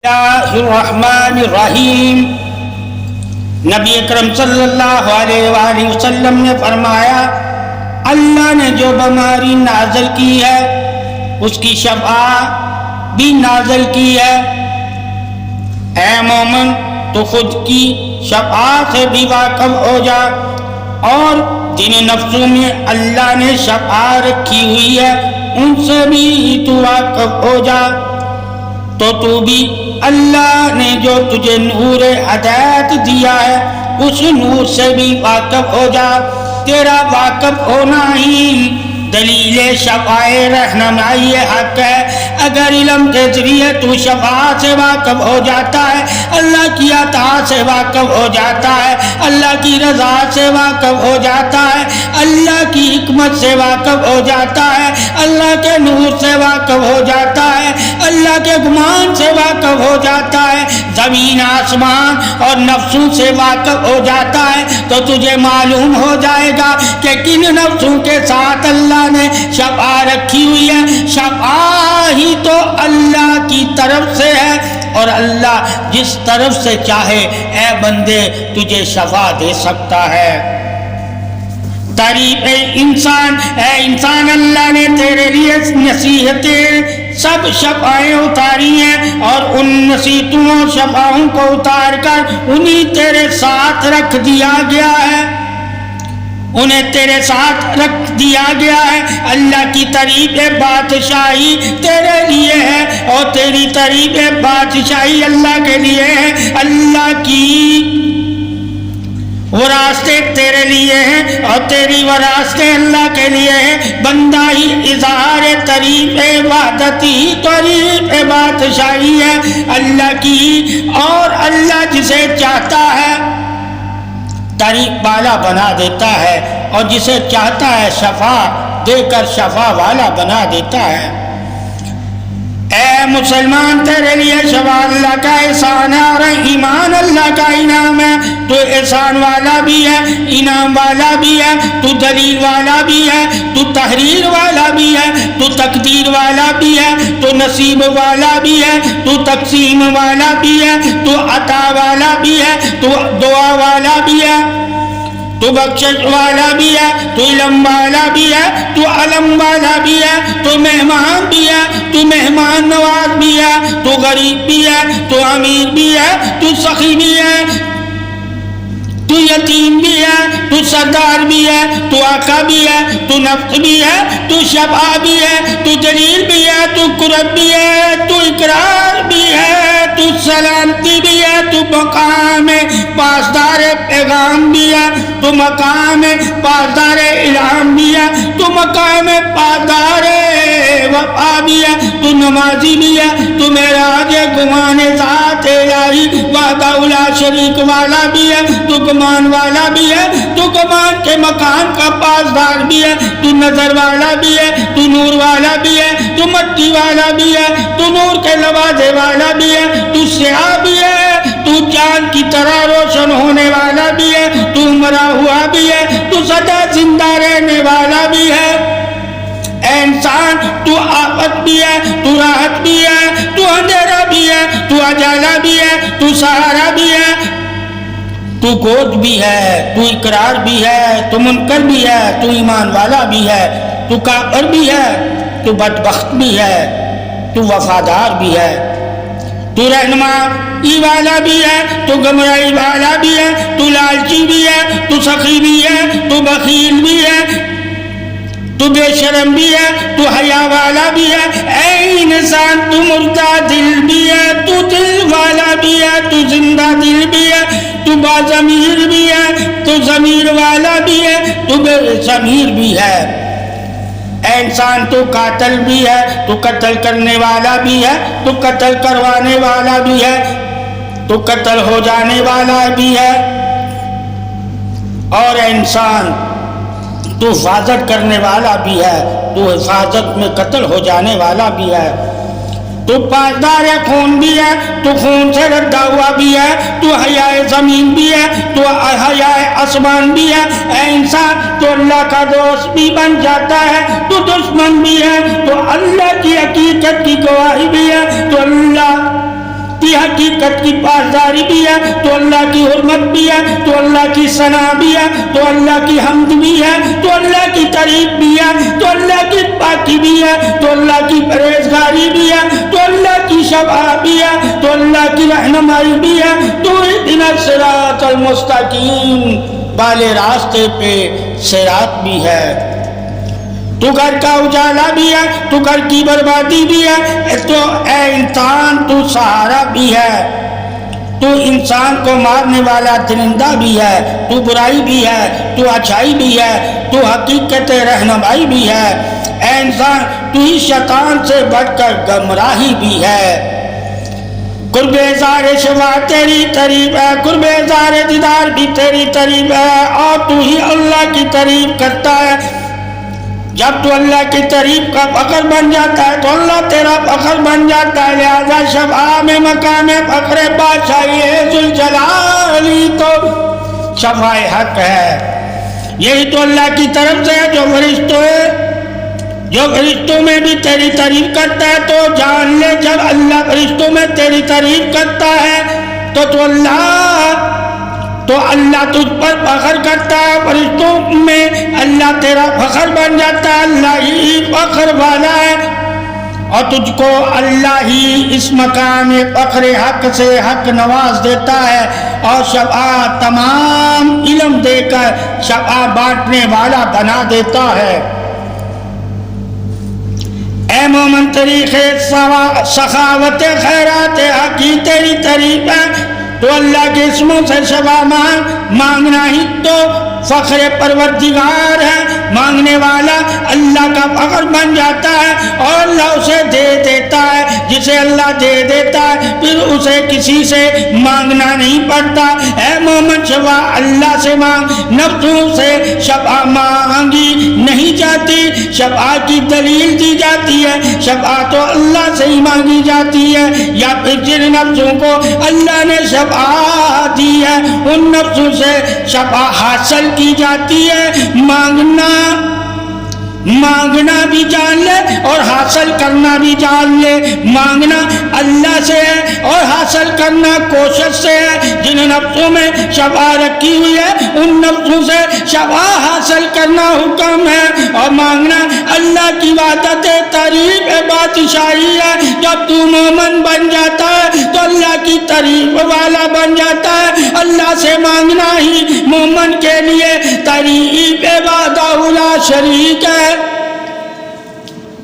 اللہ الرحمن الرحیم۔ نبی اکرم صلی اللہ علیہ وآلہ وسلم نے فرمایا، اللہ نے جو بیماری نازل کی ہے اس کی شفا بھی نازل کی ہے۔ اے مومن، تو خود کی شفا سے بھی واقف ہو جا، اور جن نفسوں میں اللہ نے شفا رکھی ہوئی ہے ان سے بھی تو واقف ہو جا، تو بھی اللہ نے جو تجھے نور ہدایت دیا ہے اس نور سے بھی واقف ہو جا۔ تیرا واقف ہونا ہی دلیل شفاء رہنمائی حق ہے۔ اگر علم کے ذریعے تو شفاء سے واقف ہو جاتا ہے، اللہ کی عطا سے واقف ہو جاتا ہے، اللہ کی رضا سے واقف ہو جاتا ہے، اللہ کی حکمت سے واقف ہو جاتا ہے، اللہ کے نور سے واقف ہو جاتا ہے، اللہ کے گمان سے واقف ہو جاتا ہے، زمین آسمان اور نفسوں سے واقف ہو جاتا ہے، تو تجھے معلوم ہو جائے گا کہ کن نفسوں کے ساتھ اللہ نے شفا رکھی ہوئی ہے۔ شفا ہی تو اللہ کی طرف سے ہے، اور اللہ جس طرف سے چاہے اے بندے تجھے شفا دے سکتا ہے۔ تعریف انسان، اے انسان، اللہ نے تیرے لیے نصیحتیں سب شفاعیں اتاری ہیں، اور ان نصیحتوں اور شفاعوں کو اتار کر انہیں تیرے ساتھ رکھ دیا گیا ہے، انہیں تیرے ساتھ رکھ دیا گیا ہے۔ اللہ کی تعریف بادشاہی تیرے لیے ہے، اور تیری تعریف بادشاہی اللہ کے لیے ہے۔ اللہ کی وراثتیں تیرے لیے ہیں، اور تیری وراثتیں اللہ کے لیے ہیں۔ بندہ ہی اظہار تعریف وحدت ہی تعریف بادشاہی ہے اللہ کی، اور اللہ جسے چاہتا ہے تعریف والا بنا دیتا ہے، اور جسے چاہتا ہے شفا دے کر شفا والا بنا دیتا ہے۔ اے مسلمان، تیرے لیے شفا اللہ کا احسان ہے، اور ایمان اللہ کا انعام ہے۔ تو احسان والا بھی ہے، انعام والا بھی ہے، تو دلیل والا بھی ہے، تو تحریر والا بھی ہے، تو تقدیر والا بھی ہے، تو نصیب والا بھی ہے، تو تقسیم والا بھی ہے، تو عطا والا بھی ہے، تو دعا والا بھی ہے، تو بخشش والا بھی ہے، تو علم والا بھی ہے، تو علم والا بھی ہے، تو مہمان بھی ہے، تو مہمان نواز بھی ہے، تو غریب بھی ہے، تو امیر بھی ہے، تو سخی بھی ہے، تو یتیم بھی ہے، تو سردار بھی ہے، تو آقا بھی ہے، تو نفس بھی ہے، تو شفا بھی ہے، تو جلیل بھی ہے، تو قرب بھی ہے، تو اقرار بھی ہے، تو سلامتی بھی ہے، تو مقام پاسدار پیغام بھی ہے، تو مقام پاسدار الہام بھی ہے، تو مقام پاسدار وفا بھی ہے، تو نمازی بھی ہے، تو معراج گمان ذات الہی وحدہ لا شریک والا بھی ہے، تو گمان والا بھی ہے، تو گمان کے مکان کا پاسدار بھی ہے، تو نظر والا بھی ہے، تو نور والا بھی ہے، تو مٹی والا بھی ہے، تو نور کے نوازے والا بھی ہے، تو سیاہ بھی ہے، تو چاند کی طرح روشن ہونے والا بھی ہے، تو مرا ہوا بھی ہے، تو سدا زندہ رہنے والا بھی ہے۔ اے انسان، تو آفت بھی ہے، تو راحت بھی ہے، تو اندھیرا بھی ہے، تو اجالا بھی ہے، تو سہارا بھی ہے، تو گود بھی ہے، تو اقرار بھی ہے، تو منکر بھی ہے، تو ایمان والا بھی ہے، تو کافر بھی ہے، تو بدبخت بھی ہے، تو وفادار بھی ہے، تو رہنمائی والا بھی ہے، تو گمراہی والا بھی ہے، تو لالچی بھی ہے، تو سخی بھی ہے، تو بخیل بھی ہے، تو بے شرم بھی ہے، تو حیا والا بھی ہے۔ اے انسان، تو مردہ دل بھی ہے، تو دل والا بھی ہے، تو زندہ دل بھی ہے، تو باضمیر بھی ہے، تو ضمیر والا بھی ہے، تو بے ضمیر بھی ہے۔ اے انسان، تو قاتل بھی ہے، تو قتل کرنے والا بھی ہے، تو قتل کروانے والا بھی ہے، تو قتل ہو جانے والا بھی ہے۔ اور اے انسان، تو حفاظت کرنے والا بھی ہے، تو حفاظت میں قتل ہو جانے والا بھی ہے، تو پاسدار خون بھی ہے، تو خون سے ردا ہوا بھی ہے، تو حیاء زمین بھی ہے، تو حیاء آسمان بھی ہے۔ اے انسان، تو اللہ کا دوست بھی بن جاتا ہے، تو دشمن بھی ہے، تو اللہ کی حقیقت کی گواہی بھی ہے، تو اللہ کی حقیقت کی پاسداری بھی ہے، تو اللہ کی حرمت بھی ہے، تو اللہ کی ثنا بھی ہے، تو اللہ کی حمد بھی ہے، تو اللہ کی تعریف بھی ہے، تو اللہ کی پاکی بھی ہے، تو اللہ کی پرہیزگاری بھی ہے، تو اللہ کی شفاعت بھی ہے، تو اللہ کی رہنمائی بھی ہے، تو اہدنا الصراط المستقیم، بالے راستے پہ صراط بھی ہے، تو گھر کا اجالا بھی ہے، تو گھر کی بربادی بھی ہے، تو اے انسان تو سہارا بھی ہے، تو انسان کو مارنے والا درندہ بھی ہے، تو برائی بھی ہے، تو اچھائی بھی ہے، تو حقیقت رہنمائی بھی ہے، اے انسان تو ہی شیطان سے بڑھ کر گمراہی بھی ہے، قرب زار شفا تیری تعریف ہے، قرب زار دیدار بھی تیری تعریف ہے، اور تو ہی اللہ کی تعریف کرتا ہے، جب تو اللہ کی تعریف کا فخر بن جاتا ہے تو اللہ تیرا فخر بن جاتا ہے، لہذا شفاعت میں مقام فخر بادشاہی ذوالجلالی تو شفاعت حق ہے، یہی تو اللہ کی طرف سے ہے، جو فرشتوں میں بھی تیری تعریف کرتا ہے، تو جان لے جب اللہ فرشتوں میں تیری تعریف کرتا ہے تو اللہ تجھ پر فخر کرتا ہے، فرشتوں میں اللہ تیرا فخر بن جاتا ہے، اللہ ہی فخر والا ہے، اور تجھ کو اللہ ہی اس مقام فخر حق سے حق نواز دیتا ہے، اور شفاعت تمام علم دے کر شفاعت بانٹنے والا بنا دیتا ہے۔ اے مومن طریق سخاوت خیرات حقی تیری تعریف ہے، تو اللہ کے اسموں سے شفا مانگنا ہی تو فخر پروردگار ہے، مانگنے والا اللہ کا فخر بن جاتا ہے، اور اللہ اسے دے دیتا ہے، جسے اللہ دے دیتا ہے پھر اسے کسی سے مانگنا نہیں پڑتا۔ اے مومن شفا اللہ سے مانگ، نفسوں سے شفا مانگی نہیں جاتی، شفا کی دلیل دی جاتی ہے، شفا تو اللہ سے ہی مانگی جاتی ہے، یا پھر جن نفسوں کو اللہ نے شفا دی ہے ان نفسوں سے شفا حاصل کی جاتی ہے۔ مانگنا بھی جان لے اور حاصل کرنا بھی جان لے، مانگنا اللہ سے ہے اور حاصل کرنا کوشش سے ہے، جن نفسوں میں شفا رکھی ہوئی ہے ان نفسوں سے شفا حاصل کرنا حکم ہے، اور مانگنا اللہ کی وحدت تعریف بادشاہی ہے۔ جب تو مومن بن جاتا ہے تو اللہ کی تعریف والا بن جاتا ہے، اللہ سے مانگنا ہی مومن کے لیے تعریف وحدہ لا شریک ہے،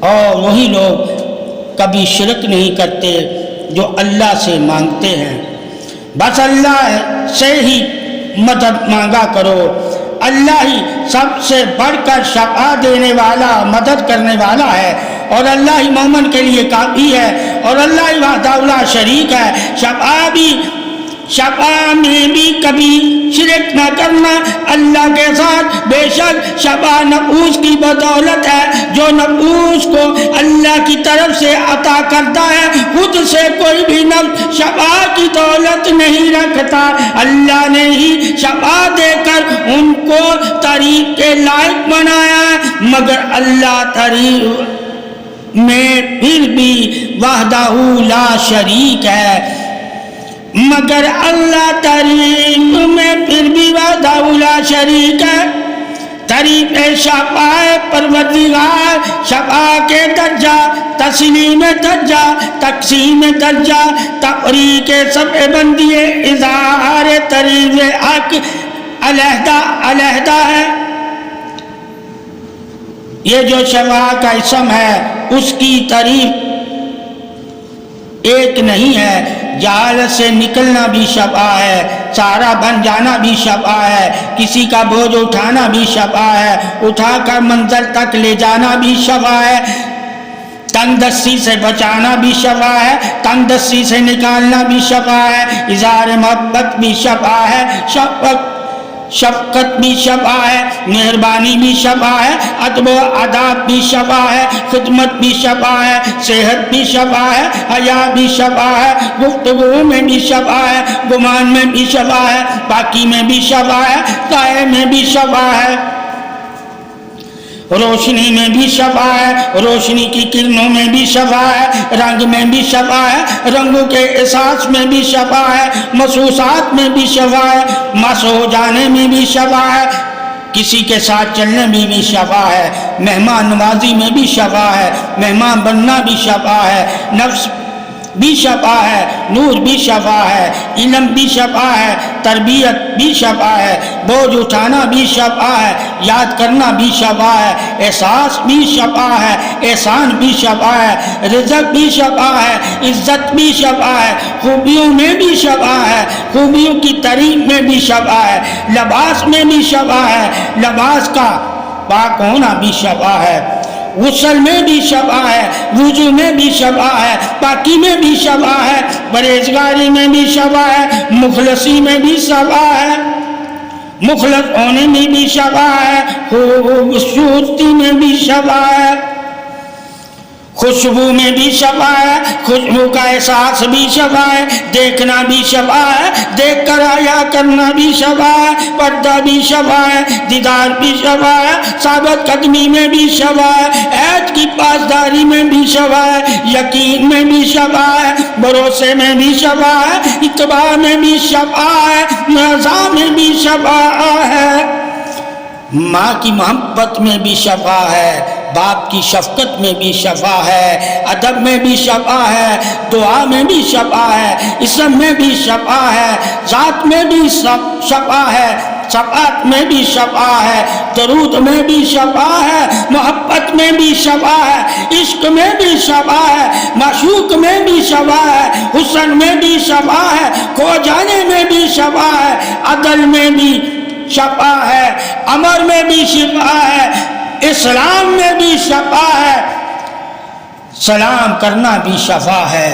اور وہی لوگ کبھی شرک نہیں کرتے جو اللہ سے مانگتے ہیں۔ بس اللہ سے ہی مدد مانگا کرو، اللہ ہی سب سے بڑھ کر شفا دینے والا مدد کرنے والا ہے، اور اللہ ہی مومن کے لیے کافی ہے، اور اللہ ہی وحدہ لا شریک ہے۔ شفا میں بھی کبھی شرک نہ کرنا اللہ کے ساتھ، بے شک شفا نفوس کی بدولت ہے، جو نفوس کو اللہ کی طرف سے عطا کرتا ہے، خود سے کوئی بھی نفس شفا کی دولت نہیں رکھتا، اللہ نے ہی شفا دے کر ان کو تعریف کے لائق بنایا ہے، مگر اللہ تعریف میں پھر بھی وحدہ لا شریک ہے، مگر اللہ تعریف میں پھر بھی وحدہ لا شریک ہے۔ تعریف شفا پروردگار، شفا کے درجہ، تسلیم درجہ، تقسیم درجہ، تفریق سب بندی، اظہار تعریف حق علیحدہ علیحدہ ہے۔ یہ جو شفا کا اسم ہے اس کی تعریف ایک نہیں ہے، جہالت سے نکلنا بھی شفا ہے، سہارا بن جانا بھی شفا ہے، کسی کا بوجھ اٹھانا بھی شفا ہے، اٹھا کر منزل تک لے جانا بھی شفا ہے، تنگ دستی سے بچانا بھی شفا ہے، تنگ دستی سے نکالنا بھی شفا ہے، اظہار محبت بھی شفا ہے، شفقت بھی شفا ہے، مہربانی بھی شفا ہے، ادب و آداب بھی شفا ہے، خدمت بھی شفا ہے، صحت بھی شفا ہے، حیا بھی شفا ہے، گفتگو میں بھی شفا ہے، گمان میں بھی شفا ہے، پاکی میں بھی شفا ہے، سائے میں بھی شفا ہے۔ روشنی میں بھی شفا ہے، روشنی کی کرنوں میں بھی شفا ہے، رنگ میں بھی شفا ہے، رنگوں کے احساس میں بھی شفا ہے، محسوسات میں بھی شفا ہے، مس ہو جانے میں بھی شفا ہے، کسی کے ساتھ چلنے میں بھی شفا ہے، مہمان نوازی میں بھی شفا ہے، مہمان بننا بھی شفا ہے، نفس بھی شفا ہے، نور بھی شفا ہے، علم بھی شفا ہے، تربیت بھی شفا ہے، بوجھ اٹھانا بھی شفا ہے، یاد کرنا بھی شفا ہے، احساس بھی شفا ہے، احسان بھی شفا ہے، رزق بھی شفا ہے، عزت بھی شفا ہے، خوبیوں میں بھی شفا ہے، خوبیوں کی تعریف میں بھی شفا ہے، لباس میں بھی شفا ہے، لباس کا پاک ہونا بھی شفا ہے، غسل میں بھی شفا ہے، وضو میں بھی شفا ہے، پاکی میں بھی شفا ہے، پرہیزگاری میں بھی شفا ہے، مخلصی میں بھی شفا ہے، مخلص ہونے میں بھی شفا ہے، خوبصورتی میں بھی شفا ہے، خوشبو میں بھی شفا ہے، خوشبو کا احساس بھی شفا ہے، دیکھنا بھی شفا ہے، دیکھ کر حیا کرنا بھی شفا ہے، پردہ بھی شفا ہے، دیدار بھی شفا ہے، ثابت قدمی میں بھی شفا ہے، عہد کی پاسداری میں بھی شفا ہے، یقین میں بھی شفا ہے، بھروسے میں بھی شفا ہے، اتباع میں بھی شفا ہے، رضا میں بھی شفا ہے، ماں کی محبت میں بھی شفا ہے، باپ کی شفقت میں بھی شفا ہے، ادب میں بھی شفا ہے، دعا میں بھی شفا ہے، اسم میں بھی شفا ہے، ذات میں بھی شفا ہے، شفاعت میں بھی شفا ہے، درود میں بھی شفا ہے، محبت میں بھی شفا ہے، عشق میں بھی شفا ہے، معشوق میں بھی شفا ہے، حسن میں بھی شفا ہے، کھو جانے میں بھی شفا ہے، عدل میں بھی شفا ہے، امر میں بھی شفا ہے، اسلام میں بھی شفا ہے، سلام کرنا بھی شفا ہے،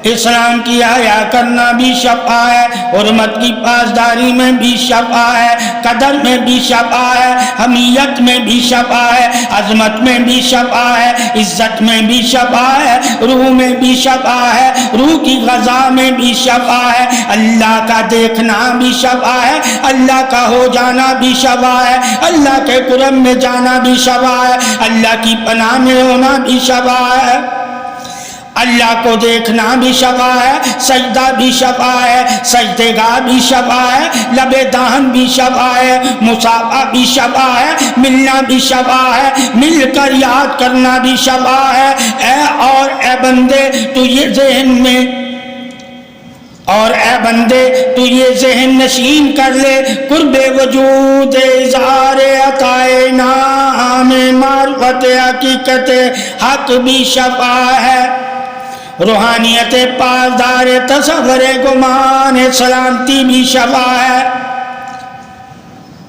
اسلام کی حیا کرنا بھی شفا ہے، حرمت کی پاسداری میں بھی شفا ہے، قدر میں بھی شفا ہے، حمیت میں بھی شفا ہے، عظمت میں بھی شفا ہے، عزت میں بھی شفا ہے، روح میں بھی شفا ہے، روح کی غذا میں بھی شفا ہے، اللہ کا دیکھنا بھی شفا ہے، اللہ کا ہو جانا بھی شفا ہے، اللہ کے قرب میں جانا بھی شفا ہے، اللہ کی پناہ میں ہونا بھی شفا ہے، اللہ کو دیکھنا بھی شفا ہے، سجدہ بھی شفا ہے، سجدے گاہ بھی شفا ہے، لب دہن بھی شفا ہے، مصافحہ بھی شفا ہے، ملنا بھی شفا ہے، مل کر یاد کرنا بھی شفا ہے، اے بندے تو یہ ذہن میں اے بندے تو یہ ذہن نشین کر لے، قرب وجود اظہار عطائے نام معرفت حقیقت حق بھی شفا ہے، روحانیت پاسدار تصور گمان سلامتی بھی شفا ہے،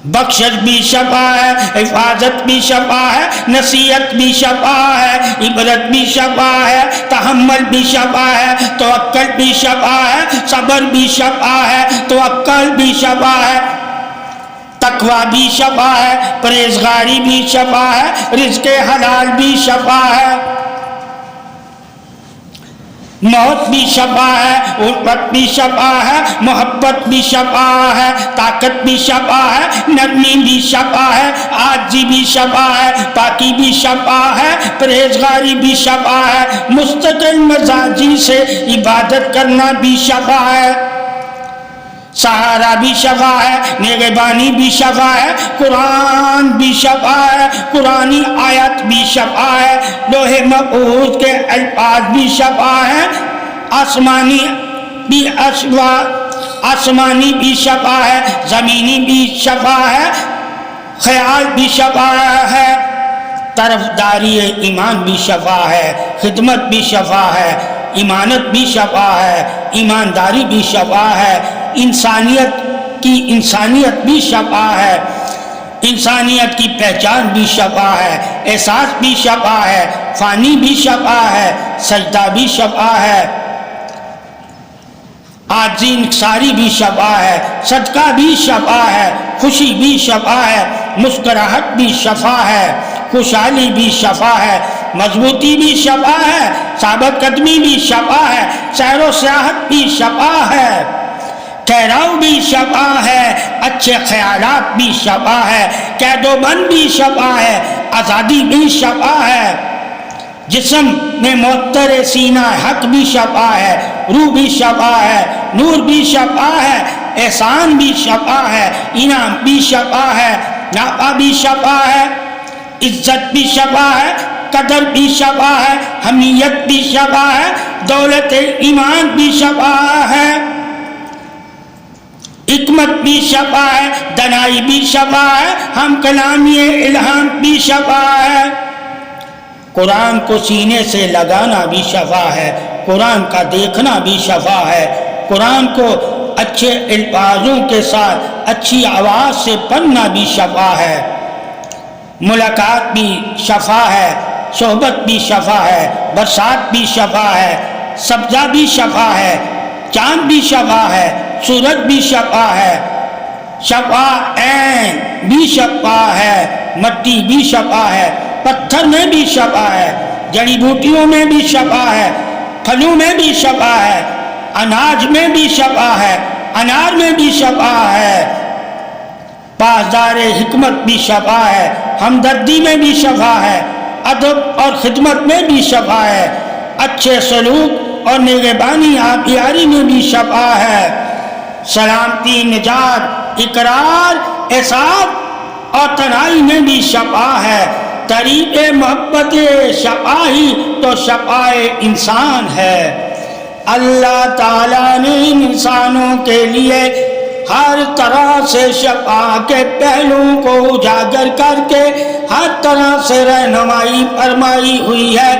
بخشش بھی شفا ہے، حفاظت بھی شفا ہے، نصیحت بھی شفا ہے، عبرت بھی شفا ہے، تحمل بھی شفا ہے، توکل بھی شفا ہے، صبر بھی شفا ہے، توکل بھی شفا ہے، تقوی بھی شفا ہے، پرہیزگاری بھی شفا ہے، رزق حلال بھی شفا ہے، موت بھی شفا ہے، الفت بھی شفا ہے، محبت بھی شفا ہے، طاقت بھی شفا ہے، نرمی بھی شفا ہے، عاجزی بھی شفا ہے، پاکی بھی شفا ہے، پرہیزگاری بھی شفا ہے، مستقل مزاجی سے عبادت کرنا بھی شفا ہے، سہارا بھی شفا ہے، نگہبانی بھی شفا ہے، قرآن بھی شفا ہے، قرآنی آیت بھی شفا ہے، لوح محفوظ کے الفاظ بھی شفا ہے، آسمانی بھی شفا ہے، زمینی بھی شفا ہے، خیال بھی شفا ہے، طرفداری ایمان بھی شفا ہے، خدمت بھی شفا ہے، ایمانت بھی شفا ہے، ایمانداری بھی شفا ہے، انسانیت بھی شفا ہے، انسانیت کی پہچان بھی شفا ہے، احساس بھی شفا ہے، فانی بھی شفا ہے، سجدہ بھی شفا ہے، عاجزی انکساری بھی شفا ہے، صدقہ بھی شفا ہے، خوشی بھی شفا ہے، مسکراہٹ بھی شفا ہے، خوشحالی بھی شفا ہے، مضبوطی بھی شفا ہے، ثابت قدمی بھی شفا ہے، سیر و سیاحت بھی شفا ہے، ٹھہراؤ بھی شفا ہے، اچھے خیالات بھی شفا ہے، قید و بند بھی شفا ہے، آزادی بھی شفا ہے، جسم میں معطر سینہ حق بھی شفا ہے، روح بھی شفا ہے، نور بھی شفا ہے، احسان بھی شفا ہے، انعام بھی شفا ہے، نافع بھی شفا ہے، عزت بھی شفا ہے، قدر بھی شفا ہے، حمیت بھی شفا ہے، دولت ایمان بھی شفا ہے، حکمت بھی شفا ہے، دنائی بھی شفا ہے، ہم کلامی الہام بھی شفا ہے، قرآن کو سینے سے لگانا بھی شفا ہے، قرآن کا دیکھنا بھی شفا ہے، قرآن کو اچھے الفاظوں کے ساتھ اچھی آواز سے پڑھنا بھی شفا ہے، ملاقات بھی شفا ہے، صحبت بھی شفا ہے، برسات بھی شفا ہے، سبزہ بھی شفا ہے، چاند بھی شفا ہے، سورج بھی شفا ہے، شفا عین بھی شفا ہے، مٹی بھی شفا ہے، پتھر میں بھی شفا ہے، جڑی بوٹیوں میں بھی شفا ہے، پھلوں میں بھی شفا ہے، اناج میں بھی شفا ہے، انار میں بھی شفا ہے، پاسدار حکمت بھی شفا ہے، ہمدردی میں بھی شفا ہے، ادب اور خدمت میں بھی شفا ہے، اچھے سلوک اور نگہبانی آبیاری میں بھی شفا ہے، سلامتی، نجات، اقرار، احساب اور تنہائی میں بھی شفا ہے، طریق محبت شفا ہی تو شفا انسان ہے۔ اللہ تعالیٰ نے انسانوں کے لیے ہر طرح سے شفا کے پہلوؤں کو اجاگر کر کے ہر طرح سے رہنمائی فرمائی ہوئی ہے،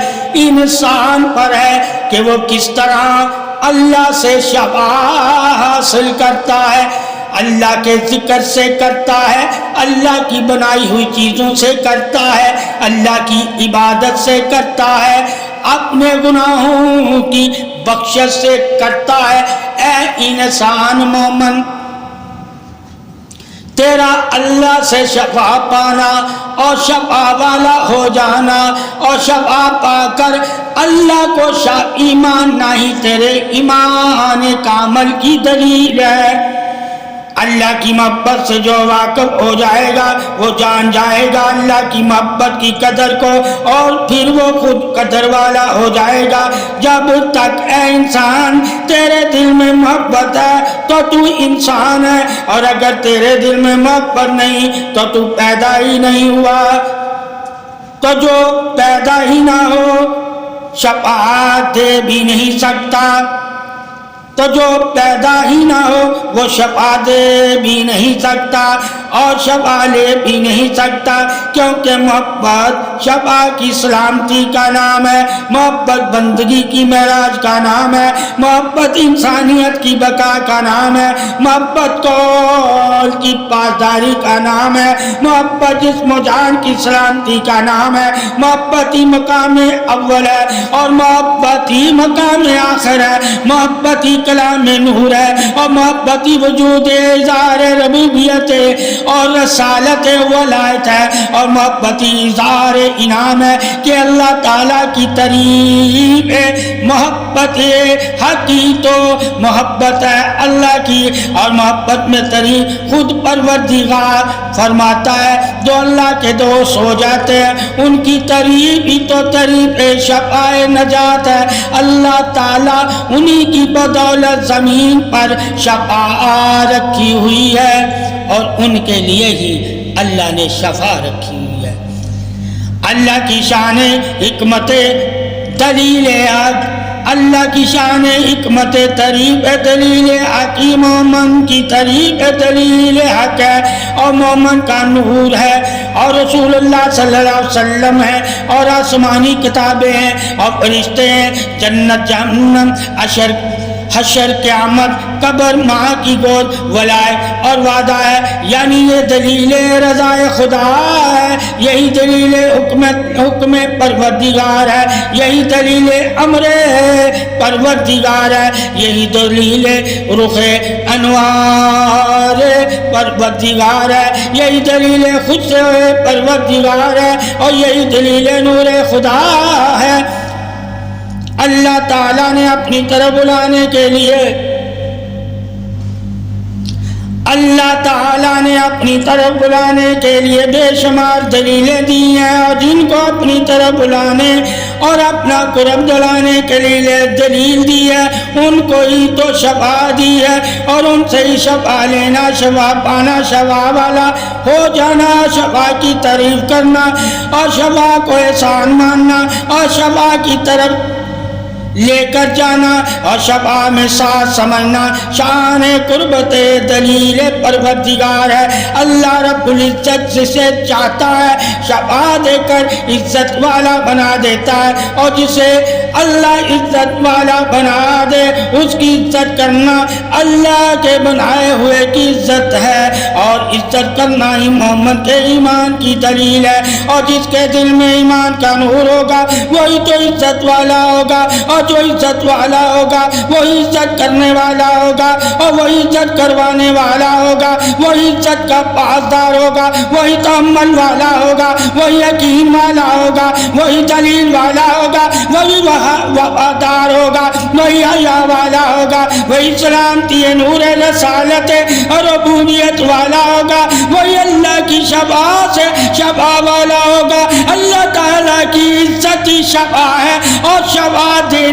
انسان پر ہے کہ وہ کس طرح اللہ سے شفا حاصل کرتا ہے، اللہ کے ذکر سے کرتا ہے، اللہ کی بنائی ہوئی چیزوں سے کرتا ہے، اللہ کی عبادت سے کرتا ہے، اپنے گناہوں کی بخشش سے کرتا ہے۔ اے انسان مومن، تیرا اللہ سے شفا پانا اور شفا والا ہو جانا اور شفا پا کر اللہ کو شافی ماننا ہی تیرے ایمان کامل کی دلیل ہے۔ اللہ کی محبت سے جو واقف ہو جائے گا وہ جان جائے گا اللہ کی محبت کی قدر کو، اور پھر وہ خود قدر والا ہو جائے گا۔ جب تک اے انسان تیرے دل میں محبت ہے تو تو انسان ہے، اور اگر تیرے دل میں محبت نہیں تو تو پیدا ہی نہیں ہوا۔ تو جو پیدا ہی نہ ہو شفاعت دے بھی نہیں سکتا، تو جو پیدا ہی نہ ہو وہ شفا دے بھی نہیں سکتا اور شفا لے بھی نہیں سکتا، کیونکہ محبت شفا کی سلامتی کا نام ہے، محبت بندگی کی معراج کا نام ہے، محبت انسانیت کی بقا کا نام ہے، محبت قول کی پاسداری کا نام ہے، محبت جسم و جان کی سلامتی کا نام ہے، محبت ہی مقام اول ہے اور محبت ہی مقام آخر ہے، محبت ہی کلام نور ہے اور محبت ہی وجود اظہار ربوبیت اور رسالت ولایت ہے، اور محبت ہی اظہار انعام ہے کہ اللہ تعالیٰ کی تعریف محبت حقی تو محبت ہے اللہ کی، اور محبت میں تعریف خود پروردگار فرماتا ہے جو اللہ کے دوست ہو جاتے ہیں ان کی تعریف ہی تو تعریف شفاء نجات ہے۔ اللہ تعالیٰ انہی کی بدولت زمین پر شفاء رکھی ہوئی ہے اور ان کے لیے ہی اللہ نے شفاء رکھی ہوئی ہے۔ اللہ کی شان حکمت دلیل حق، اللہ کی شان حکمت تعریف دلیل حکیم، مومن کی تعریف دلیل حق ہے اور مومن کا نور ہے اور رسول اللہ صلی اللہ علیہ وسلم ہے اور آسمانی کتابیں ہیں اور فرشتے ہیں، جنت جہنم، حشر قیامت قبر ماں کی گود ولایت اور وعدہ ہے، یعنی یہ دلیل رضا خدا ہے، یہی دلیل حکم پروردگار ہے، یہی دلیل امر پروردگار ہے، یہی دلیل رخ انوار پروردگار ہے، یہی دلیل خود پروردگار ہے اور یہی دلیل نور خدا ہے۔ اللہ تعالیٰ نے اپنی طرف بلانے کے لیے اللہ تعالیٰ نے اپنی طرف بلانے کے لیے بے شمار دلیلیں دی ہیں، اور جن کو اپنی طرف بلانے اور اپنا قرب دلانے کے لیے دلیل دی ہے ان کو ہی تو شفا دی ہے، اور ان سے ہی شفا لینا، شفا پانا، شفا والا ہو جانا، شفا کی تعریف کرنا اور شفا کو احسان ماننا اور شفا کی طرف لے کر جانا اور شفا میں ساتھ سمجھنا شان قربت دلیل پروردگار ہے۔ اللہ رب العزت جسے چاہتا ہے شفا دے کر عزت والا بنا دیتا ہے، اور جسے اللہ عزت والا بنا دے اس کی عزت کرنا اللہ کے بنائے ہوئے کی عزت ہے، اور عزت کرنا ہی محمد کے ایمان کی دلیل ہے، اور جس کے دل میں ایمان کا نور ہوگا وہی تو عزت والا ہوگا، اور جو عزت والا ہوگا وہی عزت کرنے والا ہوگا، اور وہی عزت کروانے والا ہوگا، وہی عزت کا پاسدار ہوگا، وہی تحمل والا ہوگا، وہی یقین والا ہوگا، وہی دلیل والا ہوگا، وہی وفادار ہوگا، وہی حیا والا ہوگا، وہی سلامتی نور رسالت اور ربوبیت والا ہوگا، وہی اللہ کی شفا سے شفا والا ہوگا۔ اللہ تعالیٰ کی عزت ہی شفا ہے، اور شفا دینا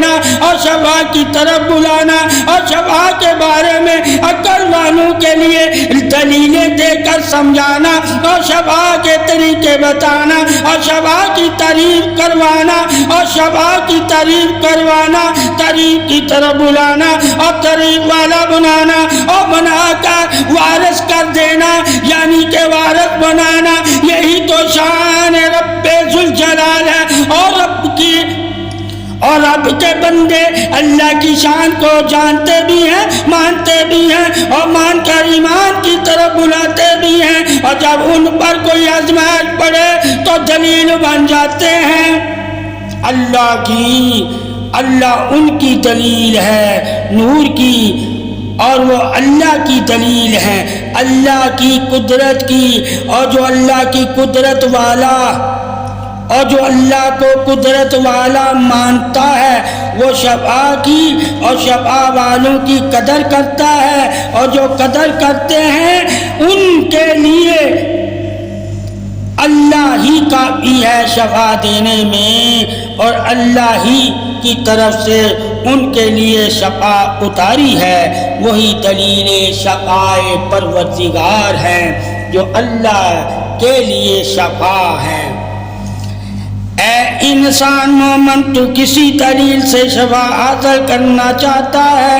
اور شفا کی طرف بلانا اور شفا کے بارے میں عقل والوں کے لیے دلیلیں دے کر سمجھانا اور شفا کے طریقے بتانا اور شفا کی تعریف کروانا اور شفا کی تعریف کروانا، تعریف کی طرف بلانا اور تعریف والا بنانا اور بنا کر وارث کر دینا، یعنی کہ وارث بنانا، یہی تو شان رب ذوالجلال ہے۔ اور رب کے بندے اللہ کی شان کو جانتے بھی ہیں، مانتے بھی ہیں، اور مان کر ایمان کی طرف بلاتے بھی ہیں، اور جب ان پر کوئی آزمائش پڑے تو دلیل بن جاتے ہیں۔ اللہ ان کی دلیل ہے نور کی، اور وہ اللہ کی دلیل ہے اللہ کی قدرت کی، اور جو اللہ کی قدرت والا اور جو اللہ کو قدرت والا مانتا ہے وہ شفا کی اور شفا والوں کی قدر کرتا ہے، اور جو قدر کرتے ہیں ان کے لیے اللہ ہی کافی ہے شفا دینے میں، اور اللہ ہی کی طرف سے ان کے لیے شفا اتاری ہے، وہی دلیل شفاء پروردگار ہے جو اللہ کے لیے شفا ہے۔ اے انسان مومن، تو کسی دلیل سے شفا حاصل کرنا چاہتا ہے؟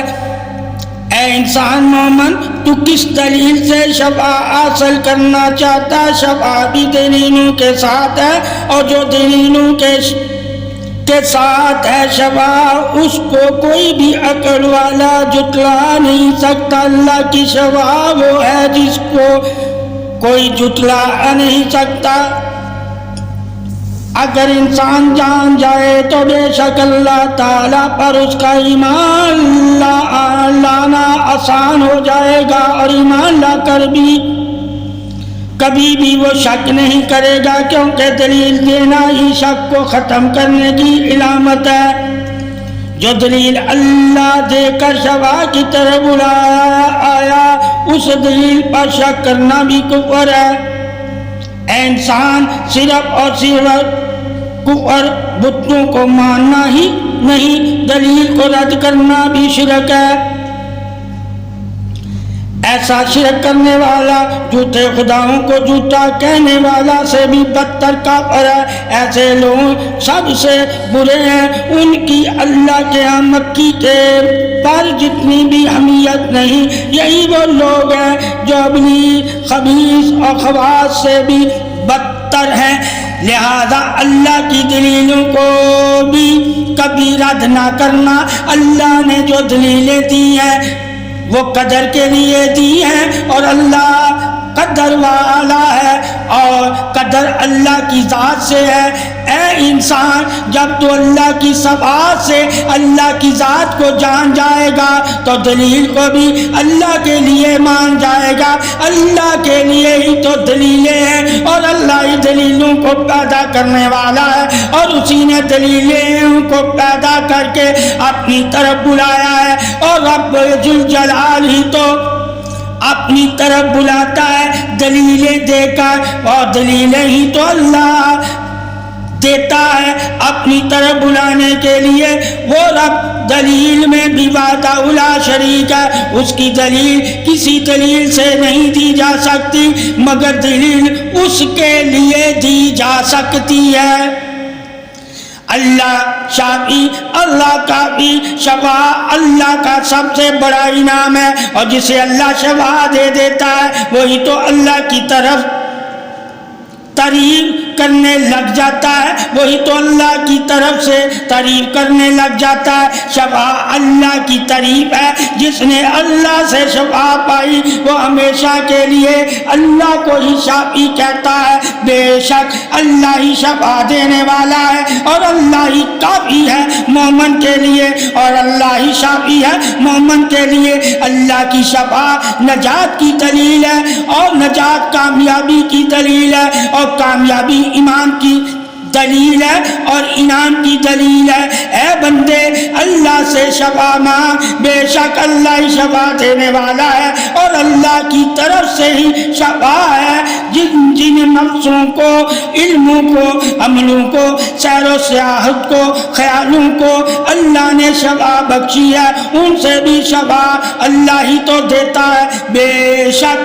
اے انسان مومن، تو کس دلیل سے شفا حاصل کرنا چاہتا ہے؟ شفا بھی دلیلوں کے ساتھ ہے، اور جو دلیلوں کے ساتھ ہے شفا اس کو کوئی بھی عقل والا جھٹلا نہیں سکتا۔ اللہ کی شفا وہ ہے جس کو کوئی جھٹلا نہیں سکتا۔ اگر انسان جان جائے تو بے شک اللہ تعالیٰ پر اس کا ایمان لانا آسان ہو جائے گا، اور ایمان لا کر بھی کبھی بھی وہ شک نہیں کرے گا، کیونکہ دلیل دینا ہی شک کو ختم کرنے کی علامت ہے۔ جو دلیل اللہ دے کر شفا کی طرف بلایا آیا اس دلیل پر شک کرنا بھی کفر ہے۔ اے انسان، صرف اور صرف کفر بتوں کو ماننا ہی نہیں، دلیل کو رد کرنا بھی شرک ہے۔ ایسا شرک کرنے والا جھوٹے خداؤں کو جھوٹا کہنے والا سے بھی بدتر کافر ہے۔ ایسے لوگ سب سے برے ہیں، ان کی اللہ کے ہاں مکی کے پر جتنی بھی اہمیت نہیں۔ یہی وہ لوگ ہیں جو اپنی خبیث اور خواص سے بھی بدتر ہیں۔ لہذا اللہ کی دلیلوں کو بھی کبھی رد نہ کرنا۔ اللہ نے جو دلیلیں دی ہیں وہ قدر کے لیے دی ہیں، اور اللہ قدر والا ہے اور قدر اللہ کی ذات سے ہے۔ اے انسان، جب تو اللہ کی صفات سے اللہ کی ذات کو جان جائے گا تو دلیل کو بھی اللہ کے لیے مان جائے گا۔ اللہ کے لیے ہی تو دلیلیں ہیں، اور اللہ ہی دلیلوں کو پیدا کرنے والا ہے، اور اسی نے دلیلیں کو پیدا کر کے اپنی طرف بلایا ہے۔ اور رب ذوالجلال ہی تو اپنی طرف بلاتا ہے دلیلیں دے کر، اور دلیلیں ہی تو اللہ دیتا ہے اپنی طرف بلانے کے لیے۔ وہ رب دلیل میں بھی وحدہ لا شریک ہے، اس کی دلیل کسی دلیل سے نہیں دی جا سکتی مگر دلیل اس کے لیے دی جا سکتی ہے۔ اللہ شافی، اللہ کافی، شفا اللہ کا سب سے بڑا انعام ہے، اور جسے اللہ شفا دے دیتا ہے وہی تو اللہ کی طرف تعریف کرنے لگ جاتا ہے، وہی تو اللہ کی طرف سے تعریف کرنے لگ جاتا ہے۔ شفا اللہ کی تعریف ہے، جس نے اللہ سے شفا پائی وہ ہمیشہ کے لیے اللہ کو ہی شافی کہتا ہے۔ بے شک اللہ ہی شفا دینے والا ہے اور اللہ ہی کافی ہے مومن کے لیے، اور اللہ ہی شافی ہے مومن کے لیے۔ اللہ کی شفا نجات کی دلیل ہے، اور نجات کامیابی کی دلیل ہے، اور کامیابی ایمان کی دلیل ہے اور انعام کی دلیل ہے۔ اے بندے اللہ سے شفا مانگ، بے شک اللہ ہی شفا دینے والا ہے، اور اللہ کی طرف سے ہی شفا ہے۔ جن جن نفسوں کو، علموں کو، عملوں کو، سیر و سیاحت کو، خیالوں کو اللہ نے شفا بخشی ہے، ان سے بھی شفا اللہ ہی تو دیتا ہے۔ بے شک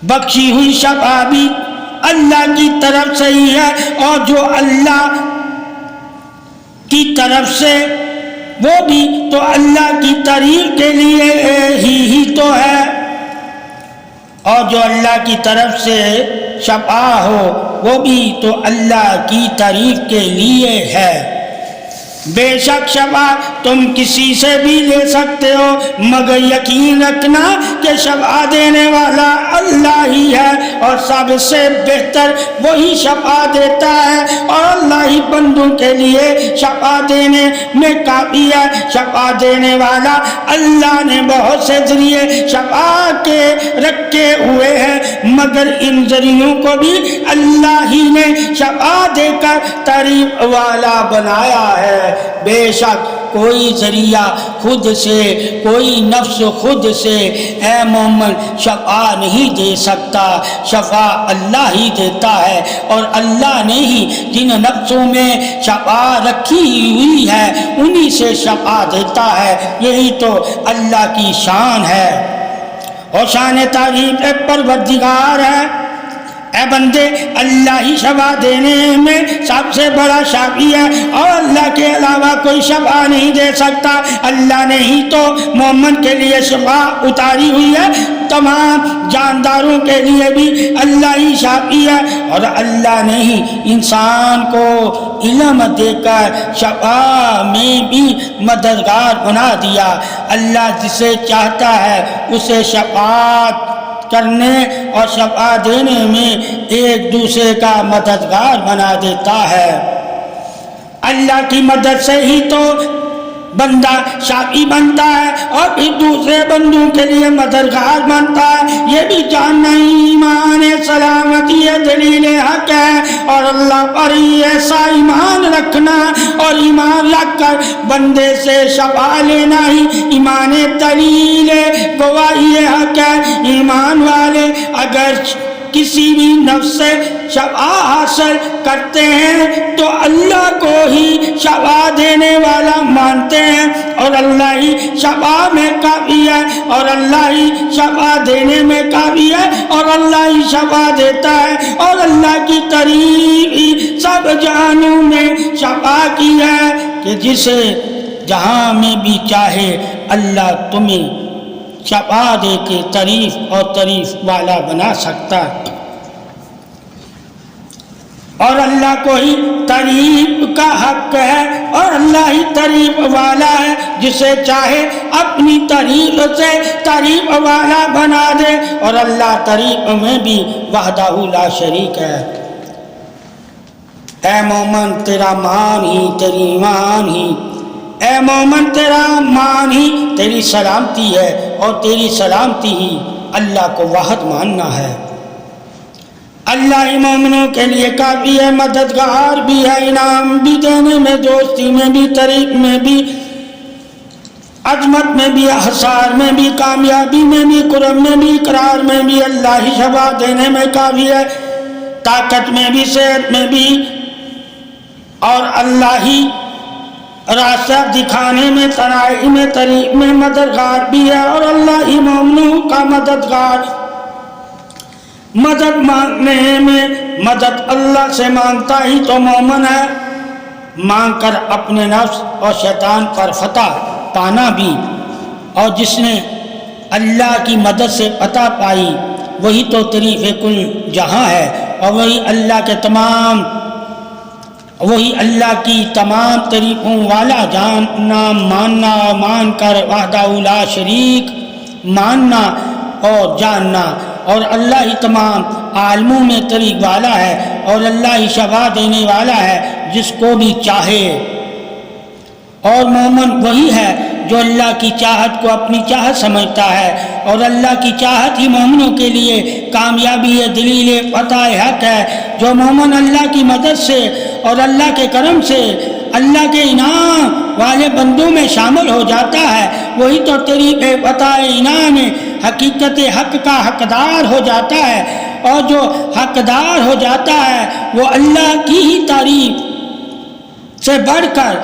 بخشی ہوئی شفا بھی اللہ کی طرف سے ہی ہے، اور جو اللہ کی طرف سے وہ بھی تو اللہ کی تعریف کے لیے ہی تو ہے، اور جو اللہ کی طرف سے شفا ہو وہ بھی تو اللہ کی تعریف کے لیے ہے۔ بے شک شفا تم کسی سے بھی لے سکتے ہو مگر یقین رکھنا کہ شفا دینے والا اللہ ہی ہے، اور سب سے بہتر وہی شفا دیتا ہے، اور اللہ ہی بندوں کے لیے شفا دینے میں کافی ہے۔ شفا دینے والا اللہ نے بہت سے ذریعے شفا کے رکھے ہوئے ہیں، مگر ان ذریعوں کو بھی اللہ ہی نے شفا دے کر تعریف والا بنایا ہے۔ بے شک کوئی ذریعہ خود سے، کوئی نفس خود سے اے مومن شفا نہیں دے سکتا، شفا اللہ ہی دیتا ہے، اور اللہ نے ہی جن نفسوں میں شفا رکھی ہوئی ہے انہی سے شفا دیتا ہے۔ یہی تو اللہ کی شان ہے، اور شان تعریف پروردگار ہے۔ اے بندے اللہ ہی شفا دینے میں سب سے بڑا شافی ہے، اور اللہ کے علاوہ کوئی شفا نہیں دے سکتا۔ اللہ نے ہی تو مومن کے لیے شفا اتاری ہوئی ہے، تمام جانداروں کے لیے بھی اللہ ہی شافی ہے، اور اللہ نے ہی انسان کو علم دے کر شفا میں بھی مددگار بنا دیا۔ اللہ جسے چاہتا ہے اسے شفاعت کرنے اور شفا دینے میں ایک دوسرے کا مددگار بنا دیتا ہے۔ اللہ کی مدد سے ہی تو بندہ شافی بنتا ہے، اور پھر دوسرے بندوں کے لیے مددگار بنتا ہے۔ یہ بھی جاننا ایمان سلامتی دلیل حق ہے، اور اللہ پر ایسا ایمان رکھنا اور ایمان رکھ کر بندے سے شفا لینا ہی ایمان دلیل گواہی حق ہے۔ ایمان والے اگر کسی بھی نفس سے شفا حاصل کرتے ہیں تو اللہ کو ہی شفا دینے والا مانتے ہیں، اور اللہ ہی شفا میں کافی ہے، اور اللہ ہی شفا دینے میں کافی ہے، اور اللہ ہی شفا دیتا ہے، اور اللہ کی تعریف ہی سب جہانوں میں شفا کی ہے کہ جسے جہاں میں بھی چاہے اللہ تمہیں شفا دے کے تعریف اور تعریف والا بنا سکتا ہے، اور اللہ کو ہی تعریف کا حق ہے، اور اللہ ہی تعریف والا ہے، جسے چاہے اپنی تعریف سے تعریف والا بنا دے، اور اللہ تعریف میں بھی وحدہ لا شریک ہے۔ اے مومن تیرا مان ہی تیری ایمان ہی، اے مومن تیرا مان ہی تیری سلامتی ہے، اور تیری سلامتی ہی اللہ کو واحد ماننا ہے۔ اللہ ہی مومنوں کے لیے کافی ہے، مددگار بھی ہے، انعام بھی دینے میں، دوستی میں بھی، طریق میں بھی، عظمت میں بھی، حصار میں بھی، کامیابی میں بھی، کرم میں بھی، اقرار میں بھی اللہ ہی شفا دینے میں کافی ہے، طاقت میں بھی، صحت میں بھی، اور اللہ ہی راستہ دکھانے میں، تنہائی میں، طریق میں مددگار بھی ہے، اور اللہ ہی مومنوں کا مددگار۔ مدد مانگنے میں مدد اللہ سے مانگتا ہی تو مومن ہے، مانگ کر اپنے نفس اور شیطان پر فتح پانا بھی، اور جس نے اللہ کی مدد سے فتح پائی وہی تو طریق کل جہاں ہے، اور وہی اللہ کی تمام طریقوں والا جاننا، ماننا، مان کر وحدہ لا شریک ماننا اور جاننا، اور اللہ ہی تمام عالموں میں طریق والا ہے، اور اللہ ہی شفا دینے والا ہے جس کو بھی چاہے۔ اور مومن وہی ہے جو اللہ کی چاہت کو اپنی چاہت سمجھتا ہے، اور اللہ کی چاہت ہی مومنوں کے لیے کامیابی دلیل فتح حق ہے۔ جو مومن اللہ کی مدد سے اور اللہ کے کرم سے اللہ کے انعام والے بندوں میں شامل ہو جاتا ہے وہی تو طریق فتح انعام حقیقت حق کا حقدار ہو جاتا ہے، اور جو حقدار ہو جاتا ہے وہ اللہ کی ہی تعریف سے بڑھ کر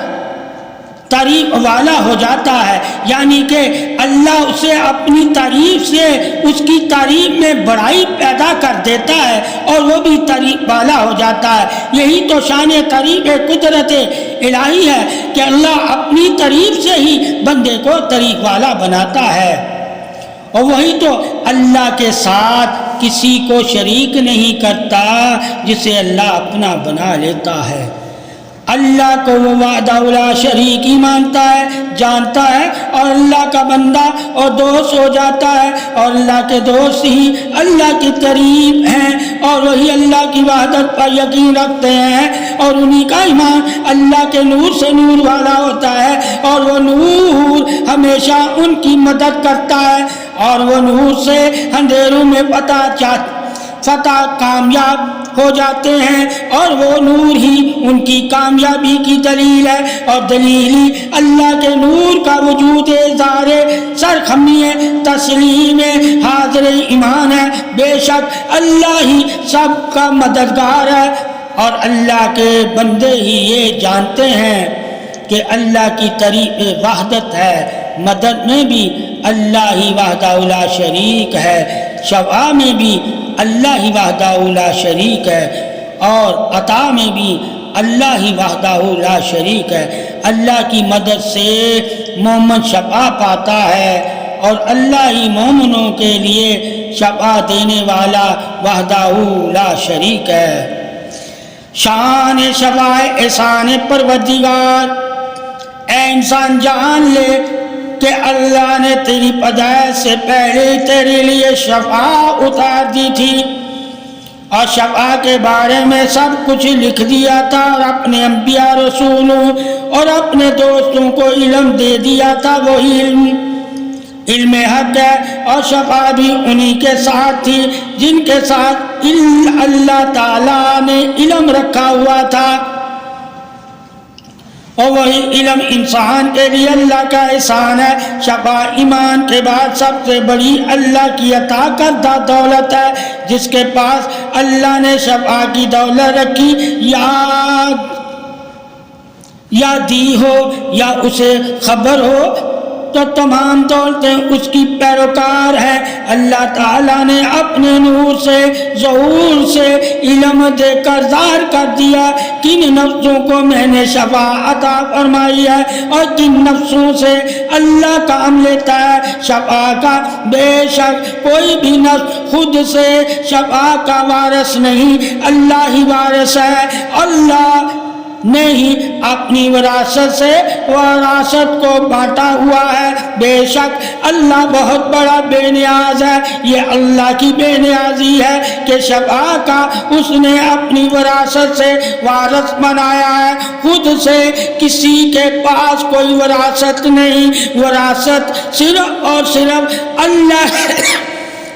تعریف والا ہو جاتا ہے، یعنی کہ اللہ اسے اپنی تعریف سے اس کی تعریف میں بڑائی پیدا کر دیتا ہے اور وہ بھی تعریف والا ہو جاتا ہے۔ یہی تو شان تعریف قدرت الہی ہے کہ اللہ اپنی تعریف سے ہی بندے کو تعریف والا بناتا ہے، اور وہی تو اللہ کے ساتھ کسی کو شریک نہیں کرتا جسے اللہ اپنا بنا لیتا ہے۔ اللہ کو وہ وحدہ لا شریک ہی مانتا ہے، جانتا ہے، اور اللہ کا بندہ اور دوست ہو جاتا ہے، اور اللہ کے دوست ہی اللہ کے قریب ہیں، اور وہی اللہ کی وحدت پر یقین رکھتے ہیں، اور انہی کا ایمان اللہ کے نور سے نور والا ہوتا ہے، اور وہ نور ہمیشہ ان کی مدد کرتا ہے، اور وہ نور سے اندھیروں میں فتح کامیاب ہو جاتے ہیں، اور وہ نور ہی ان کی کامیابی کی دلیل ہے، اور دلیل ہی اللہ کے نور کا وجود اظہار سرخمی تسلیم حاضر ایمان ہے۔ بے شک اللہ ہی سب کا مددگار ہے، اور اللہ کے بندے ہی یہ جانتے ہیں کہ اللہ کی طریق وحدت ہے، مدد میں بھی اللہ ہی وحدہ لا شریک ہے، شفا میں بھی اللہ ہی وحدہ لا شریک ہے، اور عطا میں بھی اللہ ہی وحدہ لا شریک ہے۔ اللہ کی مدد سے مومن شفا پاتا ہے، اور اللہ ہی مومنوں کے لیے شفا دینے والا وحدہ لا شریک ہے۔ شان شفا احسان پروردگار، اے انسان جان لے کہ اللہ نے تیری پیدائش سے پہلے تیرے لیے شفا اتار دی تھی، اور شفا کے بارے میں سب کچھ لکھ دیا تھا، اور اپنے انبیاء رسولوں اور اپنے دوستوں کو علم دے دیا تھا۔ وہی علم حق ہے، اور شفا بھی انہی کے ساتھ تھی جن کے ساتھ اللہ تعالیٰ نے علم رکھا ہوا تھا، اور وہی علم انسان کے لیے اللہ کا احسان ہے۔ شفا ایمان کے بعد سب سے بڑی اللہ کی عطا کردہ دولت ہے، جس کے پاس اللہ نے شفا کی دولت رکھی، یا دی ہو یا اسے خبر ہو تو تمام دولتیں اس کی پیروکار ہیں۔ اللہ تعالیٰ نے اپنے نور سے ظہور سے علم دے کر ظاہر کر دیا کن نفسوں کو میں نے شفا عطا فرمائی ہے، اور کن نفسوں سے اللہ کام لیتا ہے شفا کا۔ بے شک کوئی بھی نفس خود سے شفا کا وارث نہیں، اللہ ہی وارث ہے۔ اللہ نے ہی اپنی وراثت سے وراثت کو بانٹا ہوا ہے۔ بے شک اللہ بہت بڑا بے نیاز ہے، یہ اللہ کی بے نیازی ہے کہ شفا کا اس نے اپنی وراثت سے وارث بنایا ہے، خود سے کسی کے پاس کوئی وراثت نہیں۔ وراثت صرف اور صرف اللہ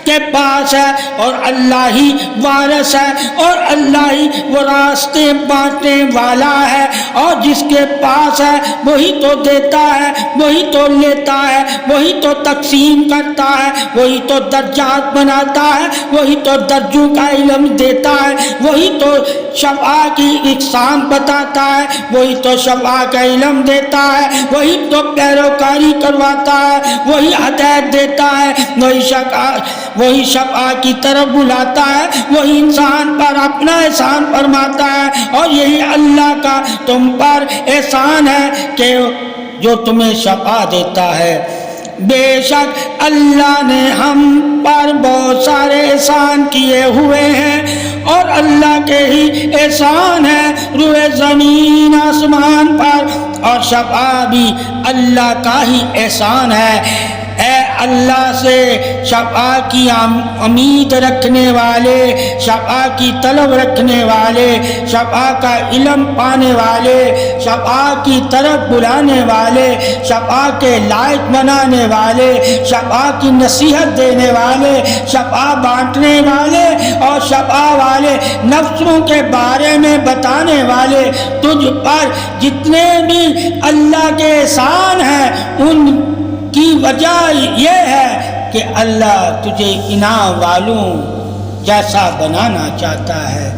کے پاس ہے اور اللہ ہی وارث ہے اور اللہ ہی وہ راستے بانٹنے والا ہے، اور جس کے پاس ہے وہی تو دیتا ہے، وہی تو لیتا ہے، وہی تو تقسیم کرتا ہے، وہی تو درجات بناتا ہے، وہی تو درجوں کا علم دیتا ہے، وہی تو شفا کی اقسام بتاتا ہے، وہی تو شفا کا علم دیتا ہے، وہی تو پیروکاری کرواتا ہے، وہی ہدایت دیتا ہے، وہی شفا کی طرف بلاتا ہے، وہی انسان پر اپنا احسان فرماتا ہے، اور یہی اللہ کا تم پر احسان ہے کہ جو تمہیں شفا دیتا ہے۔ بے شک اللہ نے ہم پر بہت سارے احسان کیے ہوئے ہیں، اور اللہ کے ہی احسان ہے روئے زمین آسمان پر، اور شفا بھی اللہ کا ہی احسان ہے۔ اے اللہ سے شفا کی امید رکھنے والے، شفا کی طلب رکھنے والے، شفا کا علم پانے والے، شفا کی طرف بلانے والے، شفا کے لائق بنانے والے، شفا کی نصیحت دینے والے، شفا بانٹنے والے اور شفا والے نفسوں کے بارے میں بتانے والے، تجھ پر جتنے بھی اللہ کے احسان ہیں ان کی وجہ یہ ہے کہ اللہ تجھے انعام والوں جیسا بنانا چاہتا ہے،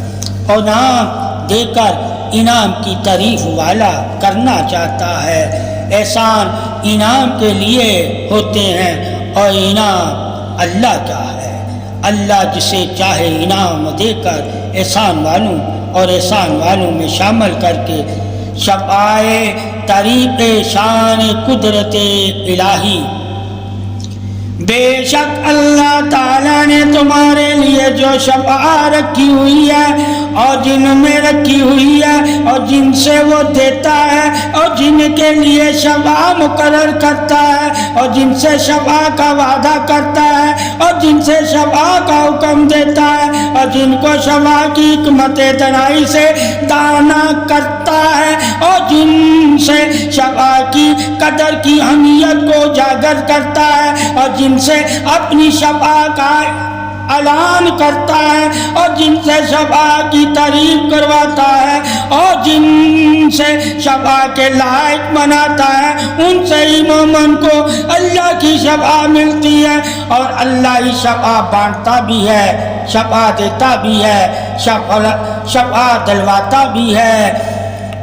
اور انعام دے کر انعام کی تعریف والا کرنا چاہتا ہے۔ احسان انعام کے لیے ہوتے ہیں اور انعام اللہ کا ہے۔ اللہ جسے چاہے انعام دے کر احسان والوں اور احسان والوں میں شامل کر کے شفائے طریق شان قدرت الہی۔ بے شک اللہ تعالیٰ نے تمہارے لیے جو شفاء رکھی ہوئی ہے اور جن میں رکھی ہوئی ہے اور جن سے وہ دیتا ہے اور جن کے لیے شفاء مقرر کرتا ہے اور جن سے شفاء کا وعدہ کرتا ہے اور جن سے شفاء کا حکم دیتا ہے اور جن کو شفاء کی حکمت دنائی سے دانا کرتا ہے اور جن سے شفاء کی قدر کی اہمیت کو اجاگر کرتا ہے اور جن سے اپنی شفاء کا اعلان کرتا ہے اور جن سے شفاء کی تعریف کرواتا ہے اور جن سے شفاء کے لائق بناتا ہے، ان سے ہی مومن کو اللہ کی شفاء ملتی ہے، اور اللہ ہی شفاء بانٹتا بھی ہے، شفاء دیتا بھی ہے، شفاء دلواتا بھی ہے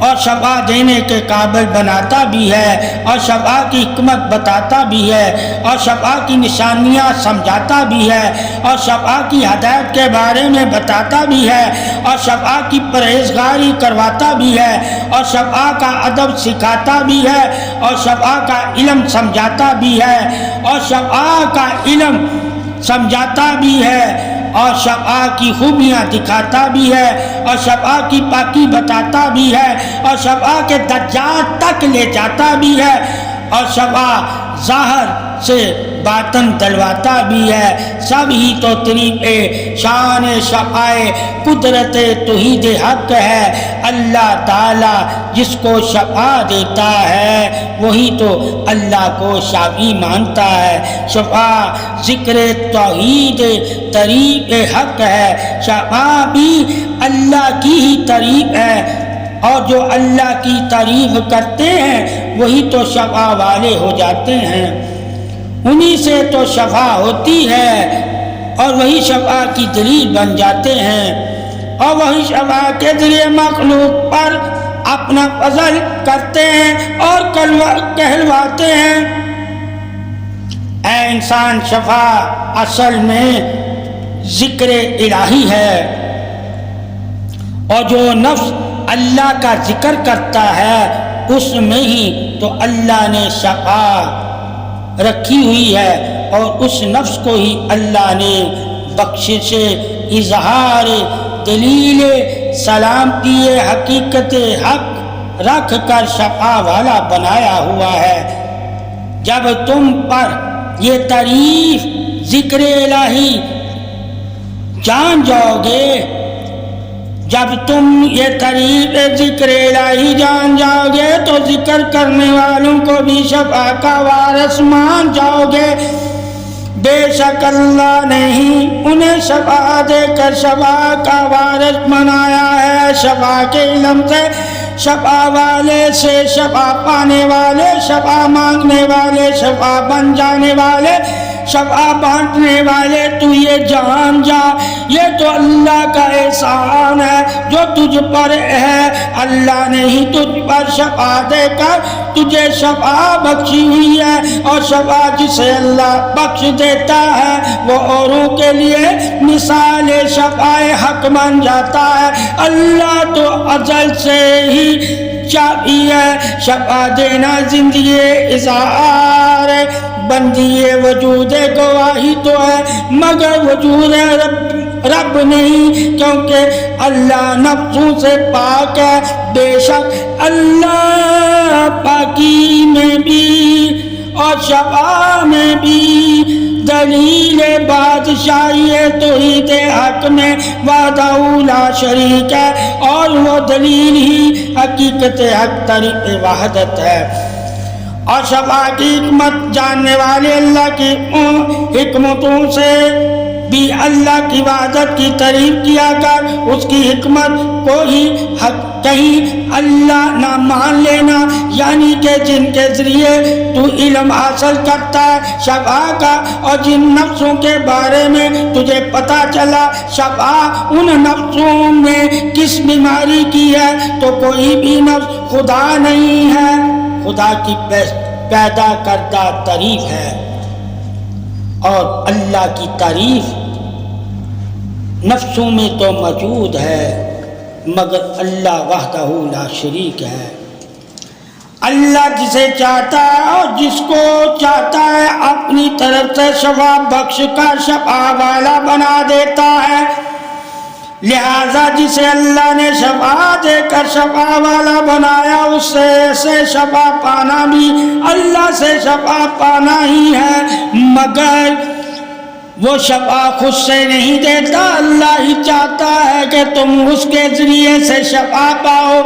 اور شفاء دینے کے قابل بناتا بھی ہے اور شفاء کی حکمت بتاتا بھی ہے اور شفاء کی نشانیاں سمجھاتا بھی ہے اور شفاء کی ہدایت کے بارے میں بتاتا بھی ہے اور شفاء کی پرہیزگاری کرواتا بھی ہے اور شفاء کا ادب سکھاتا بھی ہے اور شفاء کا علم سمجھاتا بھی ہے اور شفاء کا علم سمجھاتا بھی ہے اور شفاء کی خوبیاں دکھاتا بھی ہے اور شفاء کی پاکی بتاتا بھی ہے اور شفاء کے درجات تک لے جاتا بھی ہے اور شفاء ظاہر سے باطن دلواتا بھی ہے۔ سب ہی تو طریق شان شفاء قدرت توحید حق ہے۔ اللہ تعالی جس کو شفاء دیتا ہے وہی تو اللہ کو شافی مانتا ہے۔ شفاء ذکر توحید طریق حق ہے، شفاء بھی اللہ کی ہی طریق ہے، اور جو اللہ کی تعریف کرتے ہیں وہی تو شفاء والے ہو جاتے ہیں، انہی سے تو شفاء ہوتی ہے اور وہی شفاء کی دلیل بن جاتے ہیں اور وہی شفاء کے ذریعے مخلوق پر اپنا فضل کرتے ہیں اور کہلواتے ہیں۔ اے انسان، شفاء اصل میں ذکر الہی ہے، اور جو نفس اللہ کا ذکر کرتا ہے اس میں ہی تو اللہ نے شفاء رکھی ہوئی ہے، اور اس نفس کو ہی اللہ نے بخشش اظہار دلیل سلامتی حقیقت حق رکھ کر شفاء والا بنایا ہوا ہے۔ جب تم پر یہ تعریف ذکر الہی جان جاؤ گے، جب تم یہ تعریف ذکر الہی جان جاؤ گے تو ذکر کرنے والوں کو بھی شفاء کا وارث مان جاؤ گے۔ بے شک اللہ نے ہی انہیں شفا دے کر شفا کا وارث بنایا ہے. شفا کے علم سے شفا والے سے شفا پانے والے، شفا مانگنے والے، شفا بن جانے والے، شفا بانٹنے والے، تو یہ جان جا یہ تو اللہ کا احسان ہے جو تجھ پر ہے. اللہ نے ہی تجھ پر شفا دے کر تجھے شفا بخشی ہوئی ہے، اور شفا جسے اللہ بخش دیتا ہے وہ اوروں کے لیے مثال شفا حق بن جاتا ہے. اللہ تو ازل سے ہی چاہیے ہے شفا دینا، زندگی اظہار بندی وجود گواہی تو ہے مگر وجود رب نہیں، کیونکہ اللہ نفسوں سے پاک ہے. بے شک اللہ پاکی میں بھی اور شفا میں بھی دلیل بادشاہی توحید حق میں وحدہ لا شریک ہے، اور وہ دلیل ہی حقیقت حق طریق وحدت ہے. اور شفا کی حکمت جاننے والے اللہ کی حکمتوں سے بھی اللہ کی وحدت کی تعریف کیا کر اس کی حکمت کو ہی کہیں اللہ نہ مان لینا، یعنی کہ جن کے ذریعے تو علم حاصل کرتا ہے شفا کا، اور جن نفسوں کے بارے میں تجھے پتہ چلا شفا ان نفسوں میں کس بیماری کی ہے، تو کوئی بھی نفس خدا نہیں ہے، خدا کی پیدا کردہ تعریف ہے. اور اللہ کی تعریف نفسوں میں تو موجود ہے مگر اللہ وحدہ لا شریک ہے. اللہ جسے چاہتا ہے اور جس کو چاہتا ہے اپنی طرف سے شفا بخش کر شفا والا بنا دیتا ہے. لہذا جسے اللہ نے شفا دے کر شفا والا بنایا اس سے شفا پانا بھی اللہ سے شفا پانا ہی ہے، مگر وہ شفا خود سے نہیں دیتا، اللہ ہی چاہتا ہے کہ تم اس کے ذریعے سے شفا پاؤ.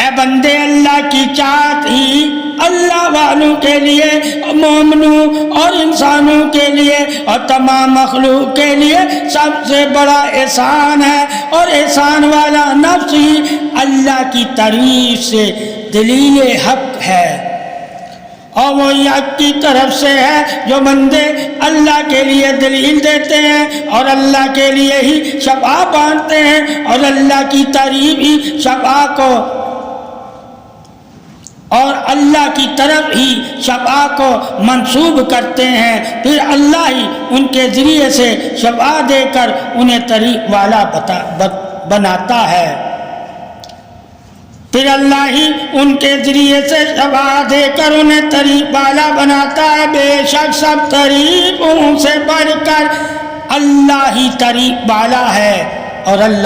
اے بندے اللہ کی چاہت ہی اللہ والوں کے لیے، مومنوں اور انسانوں کے لیے اور تمام مخلوق کے لیے سب سے بڑا احسان ہے، اور احسان والا نفس ہی اللہ کی تعریف سے دلیل حق ہے. اور وہ حق کی طرف سے ہے جو بندے اللہ کے لیے دلیل دیتے ہیں اور اللہ کے لیے ہی شفا بانٹتے ہیں اور اللہ کی تعریف ہی شفا کو اور اللہ کی طرف ہی شفا کو منسوب کرتے ہیں، پھر اللہ ہی ان کے ذریعے سے شفا دے کر انہیں طریق والا بناتا ہے. پھر اللہ ہی ان کے ذریعے سے شفا دے کر انہیں طریق والا بناتا ہے. بے شک سب طریقوں سے بڑھ کر اللہ ہی طریق والا ہے، اور اللہ